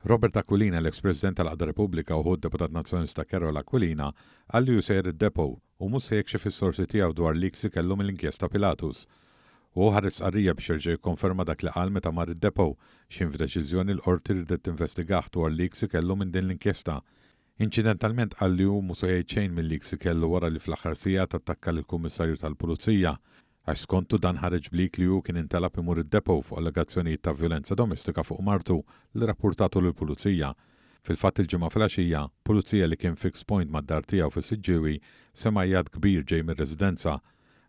Robert Aquilina, l-ex-President tal-Qada Repubblika u deputat nazzjonalista Carol Aquilina, għalli jusejr id-depo u mhux se jekxef is-sorsi tiegħu dwar leaks li kellu mill-inkjesta Pilatus. U ħares qarrija biex jerġa' jikkonferma dak li qal meta mar id-depo x'in f'deċiżjoni l-qorti ridet tinvestigaħ dwar leaks li kellu minn din l-inkjesta. Inċidentalment qal li hu mhux se jgħid xejn mill-leaks li kellu wara li fl-aħħar sigħat attakka lill-Kummissarju tal-Pulizija għax skontu dan ħareġ blik li hu kien intalab imur id-depo fuq allegazzjonijiet ta' violenza domestika fuq martu li rapportatu lill-Pulizija. Fil-fatt il-ġimgħa filgħaxija, pulizija li kien fix point mad-dar tiegħu fis-Siġġiewi sema' jgħid kbir ġej mir-residenza.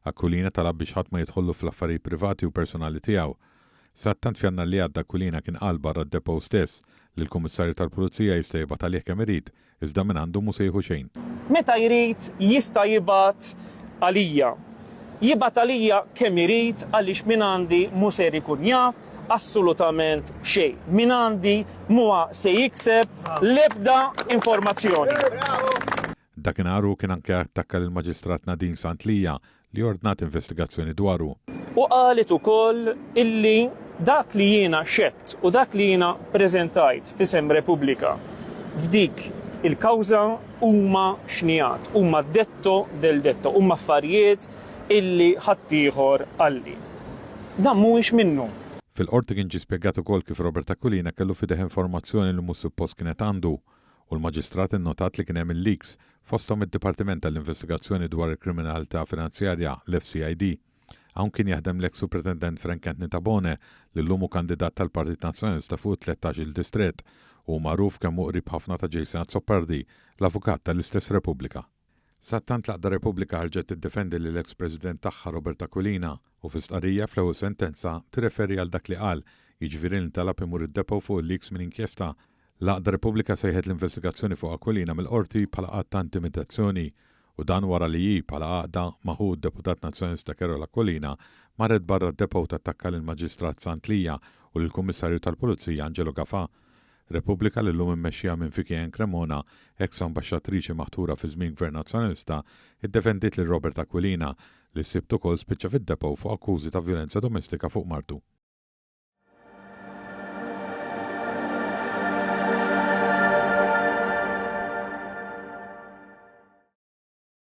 Aquilina talab biex ħadd ma jidħollu fl-affarijiet privati u personali tiegħu. Sattant f'jannar li għadda Aquilina kien qal barra d-depo stess li l-Kummissarju tal-Pulizija jista' jibgħat għalih kemm irid, iżda minn għandu mhux se jieħu xejn. Meta jrid jista' jibgħat għalija. Jibgħat għalija kemm irid għaliex min għandi mhu se jkun jaf assolutament xejn. Min għandi huwa se jikseb l-ebda informazzjoni. Dakinhar kien anke attakka lill-Maġistrat Nadine Santlija li ordnat investigazzjoni dwaru. U qalet ukoll illi dak li jiena xett u dak li jiena preżentajt f'isem Repubblika f'dik il-kawża huma xnijat, huma detto del detto, huma affarijiet illi ħaddieħor għalli. Dan mhuwiex minnu. Fil-qorti kien ġie spjegat ukoll kif Robert Aquilina kellu fideh informazzjoni li mhux suppost kienet għandu u l-Maġistrat innotat li kien hemm il-leaks fosthom id-Dipartiment tal-Investigazzjoni dwar il-Kriminalità Finanzjarja l-FCID. Hawn kien jaħdem l-eks Superintendent Frank Anthony Tabone li llum hu kandidat tal-Partit Nazzjonalista fuq 13-il distrett u magħruf kemm qrib ħafna ta' Jason Azzopardi, l-avukat tal-istess Repubblika. Sattant l-Qada Repubblika ħarġet tiddefendi lill ex-President tagħha Robert Aquilina u fi stqarrija fl-ewwel sentenza tirreferi għal dak li qal, jiġifieri li ntalab imur id-depo fuq il-leaks minn inkjesta. L-Qada Repubblika sejħet l-investigazzjoni fuq Aquilina mill-qorti bħala qatt ta' intimidazzjoni u dan wara li hi bħala għaqda maħu d-Deputat Nazzjonalista Carol Aquilina marret barra d-depo tattakka lill-Maġistrat Santlija u lill-Kummissarju tal-Pulizija Angelo Gafà. Repubblika li llum immexxija minn Fikien Cremona, ex ambaxxatriċi maħtura fi żmien Gvern Nazzjonalista, iddefendiet lil Robert Aquilina li ssibt ukoll spiċċa fid-depo fuq akkużi ta' vjolenza domestika fuq martu.